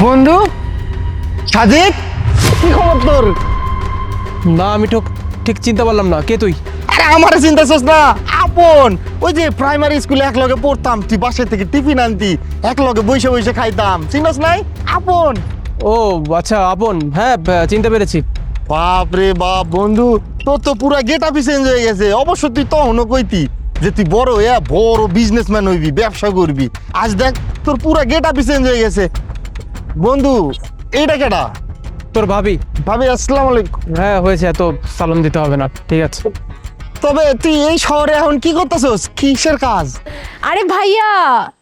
বন্ধু সাজিদ, কি খবর তোর? না আমি ঠিক চিনতে পারলাম না, কে তুই? আরে আমার চিন্তা করছ না, আপন ওই যে প্রাইমারি স্কুলে একলগে পড়তাম, তুই বাসা থেকে টিফিন আনতি, একলগে বসে বসে খাইতাম, চিনস নাই? আপন। ও আচ্ছা, আপন, হ্যাঁ চিনতে পেরেছি। বাপ রে বাপ বন্ধু, তোর তো পুরা গেট আপ চেঞ্জ হয়ে গেছে। অবশ্য তুই তখনও কইতি যে তুই বড় বড় বিজনেসম্যান হইবি, ব্যবসা করবি। আজ দেখ তোর পুরা গেট আপ চেঞ্জ হয়ে গেছে। বন্ধু এইটা কেডা? তোর ভাবি। ভাবি আসসালামু আলাইকুম। হ্যাঁ হয়েছে, এত সালাম দিতে হবে না, ঠিক আছে। তবে তুই এই শহরে এখন কি করতেছস, কিসের কাজ? আরে ভাইয়া,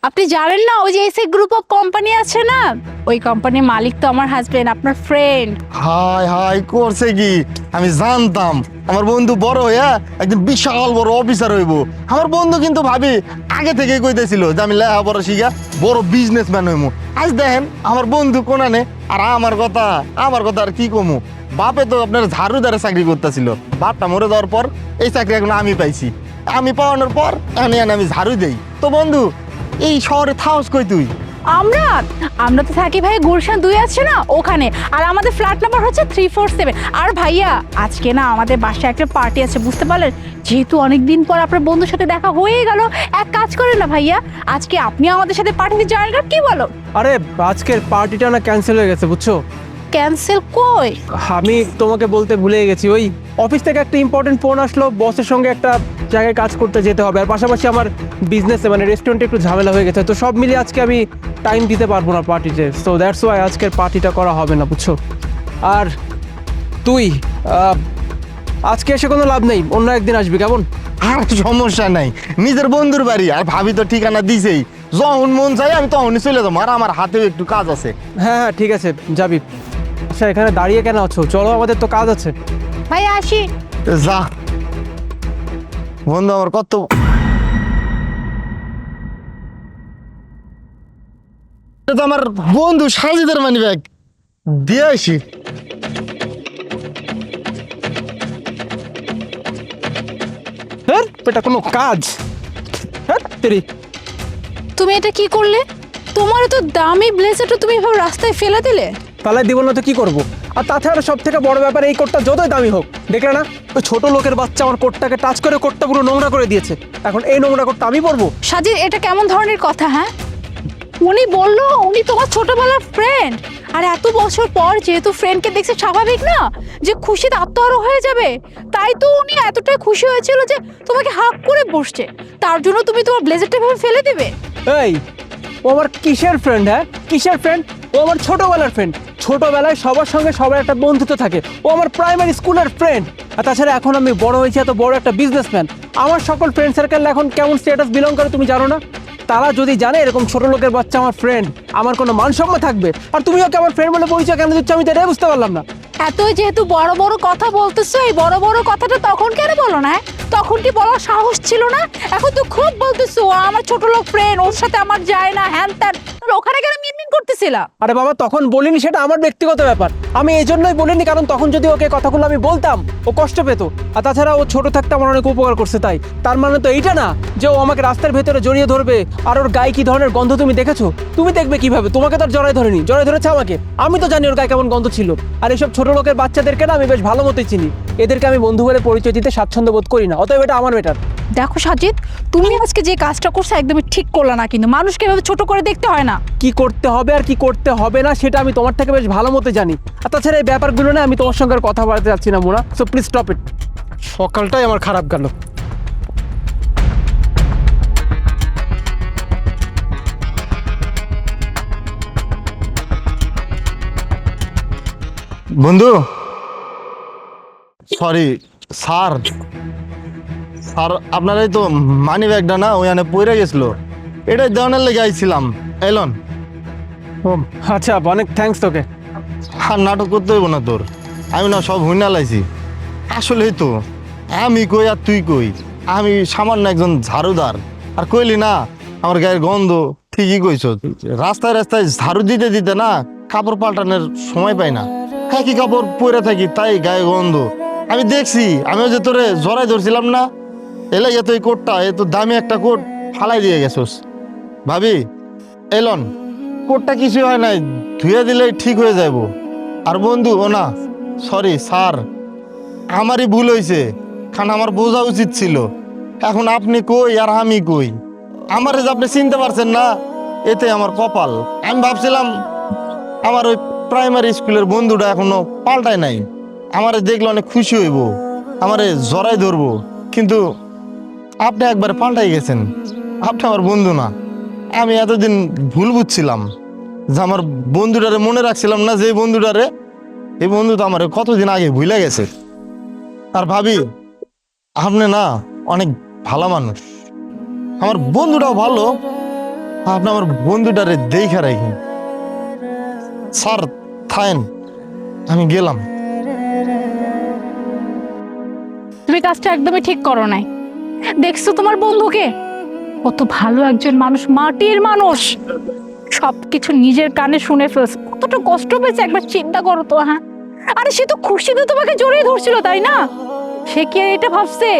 আপনি জানেন না ওই যে এসএ গ্রুপ অফ কোম্পানি আছে না, ওই কোম্পানির মালিক তো আমার হাজবেন্ড, আপনার ফ্রেন্ড। হাই হাই করছে কি? আমি জানতাম আমার বন্ধু বড় হইয়া একদিন বিশাল বড় অফিসার হইব। আমার বন্ধু কিন্তু ভাবি আগে থেকেই কইতেছিল যে আমি লেখাপড়া শিখা বড় বিজনেসম্যান হইমু। আজ দেখেন আমার বন্ধু কোনানে, আর আমার কথা আর কি কমু। বাপে তো আপনার ঝাড়ুদারে চাকরি করতেছিল, বাপটা মরে যাওয়ার পর এই চাকরি এখন আমি পাইছি। আমি পাওয়ানোর পর আমি ঝাড়ু দেই। তো বন্ধু এই শহরে থাকস কই তুই? আমরা তো থাকি ভাই গুলশান 2 আছে না ওখানে, আর আমাদের ফ্ল্যাট নাম্বার হচ্ছে 347। আর ভাইয়া আজকে না আমাদের বাসায় একটা পার্টি আছে, বুঝতে পারলেন? যেহেতু অনেকদিন পর আপনার বন্ধুর সাথে দেখা হয়ে গেল, এক কাজ করেন না ভাইয়া, আজকে আপনি আমাদের সাথে পার্টিতে জয়েন করেন, কি বলো? আরে আজকের পার্টিটা না ক্যান্সেল হয়ে গেছে, বুঝছো? ক্যান্সেল কই? আমি তোমাকে বলতে ভুলে গেছি, ওই অফিস থেকে একটা ইম্পর্টেন্ট ফোন আসলো, বসের সঙ্গে একটা জায়গায় কাজ করতে যেতে হবে, আর পাশাপাশি আমার বিজনেসে মানে রেস্টুরেন্টে একটু ঝামেলা হয়ে গেছে। তো সব মিলিয়ে আজকে আমি টাইম দিতে পারবো না পার্টিতে, সো দ্যাটস ওয়াই আজকের পার্টিটা করা হবে না, বুঝছো? আর তুই আজকে এসে কোনো লাভ নেই, অন্য একদিন আসবি, কেমন? আর সমস্যা নাই, নিজের বন্ধুর বাড়ি, আর ভাবি তো ঠিকানা দিছেই। যখন মন চাই আমি তখনই চলে যাবো, আর আমার হাতেও একটু কাজ আছে। হ্যাঁ হ্যাঁ ঠিক আছে, যাবি। আচ্ছা এখানে দাঁড়িয়ে কেন আছো, চলো, আমাদের তো কাজ আছে। ভাইয়া আসি। যা বন্ধু, আমার কত এটা তো আমার বন্ধু সাজিদের মানি ব্যাগ দিয়ে আসি। হ্যাঁ এটা কোনো কাজ? হ্যাঁ তেরি। তুমি এটা কি করলে? তোমার তো দামি ব্লেজারটা তুমি এভাবে রাস্তায় ফেলে দিলে। তাহলে দিব না তো কি করবো? আর তাছাড়া সব থেকে বড় ব্যাপার, এই কোটটা যতই দামি হোক, দেখলে না ওই ছোট লোকের বাচ্চা আমার কোটটাকে টাচ করে কোটটা পুরো নোংরা করে দিয়েছে। এখন এই নোংরা কোটটা আমি পরবো? সাজিদ, এটা কেমন ধরনের কথা? হ্যাঁ, উনি বললো উনি তোমার ছোটবেলার ফ্রেন্ড, আর এত বছর পর যেহেতু ফ্রেন্ডকে দেখছে, স্বাভাবিক না যে খুশিতে আত্মহারা হয়ে যাবে? তাই তো উনি এতটাই খুশি হয়েছিল যে তোমাকে হাক করে বসছে। তার জন্য তুমি তোমার ব্লেজারটা এভাবে ফেলে দেবে? এই ও আমার কিসের ফ্রেন্ড? হ্যাঁ কিসের ফ্রেন্ড? ও আমার ছোটবেলার ফ্রেন্ড। ছোটবেলায় সবার সঙ্গে সবার একটা বন্ধুত্ব থাকে, ও আমার প্রাইমারি স্কুলের ফ্রেন্ড। আর তাছাড়া এখন আমি বড় হয়েছি, এত বড় একটা বিজনেসম্যান, আমার সকল ফ্রেন্ড সার্কেল এখন কেমন স্ট্যাটাস বিলং করে তুমি জানো না? তারা যদি জানে এরকম ছোট লোকের বাচ্চা আমার ফ্রেন্ড, আমার কোনো মান সম্মান থাকবে? আর তুমি ওকে আমার ফ্রেন্ড বলে পরিচয় কেন দিচ্ছ, আমি তো এটাই বুঝতে পারলাম না। এতই যেহেতু বড় বড় কথা বলতেছো, এই বড় বড় কথাটা তখন কেন বলো না? তখন কি বলার সাহস ছিল না? এখন তো খুব বলতেছো আমার ছোট লোক ফ্রেন্ড, ওর সাথে আমার যায় না, হ্যান ত্যান। ওখানে কেন মিনমিন করতেছিলা? আরে বাবা, তখন বলিনি, সেটা আমার ব্যক্তিগত ব্যাপার। আমি এই জন্যই বলিনি, কারণ তখন যদি ওকে কথাগুলো আমি বলতাম ও কষ্ট পেত। আর তাছাড়া ও ছোট থাকতে আমার অনেক উপকার করছে, তাই তার মানে তো এইটা না যে ও আমাকে রাস্তার ভেতরে জড়িয়ে ধরবে। আর ওর গায়ে কি ধরনের গন্ধ তুমি দেখেছো? তুমি দেখবে কিভাবে? তোমাকে তো আর জড়াই ধরেনি, জড়াই ধরেছে আমাকে। আমি তো জানি ওর গায়ে কেমন গন্ধ ছিল। আর এইসব ছোট লোকের বাচ্চাদেরকে না আমি বেশ ভালো মতোই চিনি, এদেরকে আমি বন্ধু বলে পরিচয় দিতে স্বাচ্ছন্দ্য বোধ করি না, অতএব এটা আমার বেটার। দেখো সাজিদ, তুমি আজকে যে কাজটা করছো একদমই ঠিক করলে না, কিন্তু মানুষকে এভাবে ছোট করে দেখতে হয় না। কি করতে হবে আর কি করতে হবে না সেটা আমি তোমার থেকে বেশ ভালো মতো জানি। আর তাছাড়া এই ব্যাপারগুলো না আমি তোমার সঙ্গে আর কথা বলতে যাচ্ছি না Mona, so please stop it. সকালটাই আমার খারাপ গেল। বন্ধু সরি স্যার, স্যার আপনার এই তো মানি ব্যাগটা না ওখানে পড়ে গেছিল, এটাই দেওয়ানের লেগে আইছিলাম। এলন। ও আচ্ছা, অনেক থ্যাঙ্কস তোকে। আর নাটক করতে হইব না তোর, আমি না সব হুইনা লাইছি। আসলেই তো আমি কই আর তুই কই, আমি সামান্য একজন ঝাড়ুদার। আর কইলি না আমার গায়ের গন্ধ, ঠিকই কইছ। রাস্তায় রাস্তায় ঝাড়ু দিতে দিতে না কাপড় পাল্টানোর সময় পাই না, একই কাপড় পরে থাকি, তাই গায়ে গন্ধ। আমি দেখছি, আমিও যে তোরে জড়াই ধরছিলাম না, এলে এত এই কোটটা, এত দামি একটা কোট ফালাই দিয়ে গেছোস। ভাবি এলন, কোটটা কিছু হয় নাই, ধুয়ে দিলেই ঠিক হয়ে যাইব। আর বন্ধু, ও না, সরি স্যার, আমারই ভুল হয়েছে, কারণ আমার বোঝা উচিত ছিল। এখন আপনি কই আর আমি কই, আমারে যে আপনি চিনতে পারছেন না, এতে আমার কপাল। আমি ভাবছিলাম আমার ওই প্রাইমারি স্কুলের বন্ধুটা এখনো পাল্টায় নাই, আমারে দেখলে অনেক খুশি হইব, আমারে জড়াই ধরবো। কিন্তু আপনি একবারে পাল্টাই গেছেন, আপনি আমার বন্ধু না। আমি এতদিন ভুল বুঝছিলাম যে আমার বন্ধুটারে মনে রাখছিলাম না, যে বন্ধুটারে, এই বন্ধু তো আমার কতদিন আগে ভুলে গেছে। আর ভাবি, আপনি না অনেক ভালো মানুষ, আমার বন্ধুটাও ভালো, আপনি আমার বন্ধুটারে দেখে রাখেন। স্যার থাকেন, আমি গেলাম। তুমি কাজটা একদমই ঠিক করো নাই। দেখছো তোমার বন্ধুকে, কত ভালো একজন মানুষ, মাটির মানুষ, সবকিছু নিজের কানে শুনে ফেলছে, কতটা কষ্ট পেয়েছে একবার চিন্তা করো তো। হ্যাঁ, আরে সে তো খুশিতে তোমাকে জড়িয়ে ধরছিল, তাই না? সে কি আর এটা ভাবছে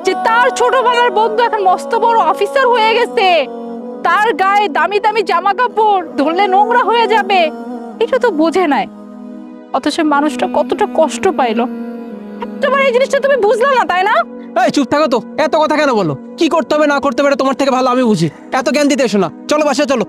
যে তার ছোটবেলার বন্ধু এখন মস্ত বড় অফিসার হয়ে গেছে, তার গায়ে দামি দামি জামা কাপড় ধরলে নোংরা হয়ে যাবে? এটা তো বোঝে নাই। অথচ মানুষটা কতটা কষ্ট পাইলো, একটাবার এই জিনিসটা তুমি বুঝলা না, তাই না? এই চুপ থাকো তো, এত কথা কেন বলো? কি করতে হবে না করতে হবে এটা তোমার থেকে ভালো আমি বুঝি, এত জ্ঞান দিতে এসো না। চলো বাসায় চলো।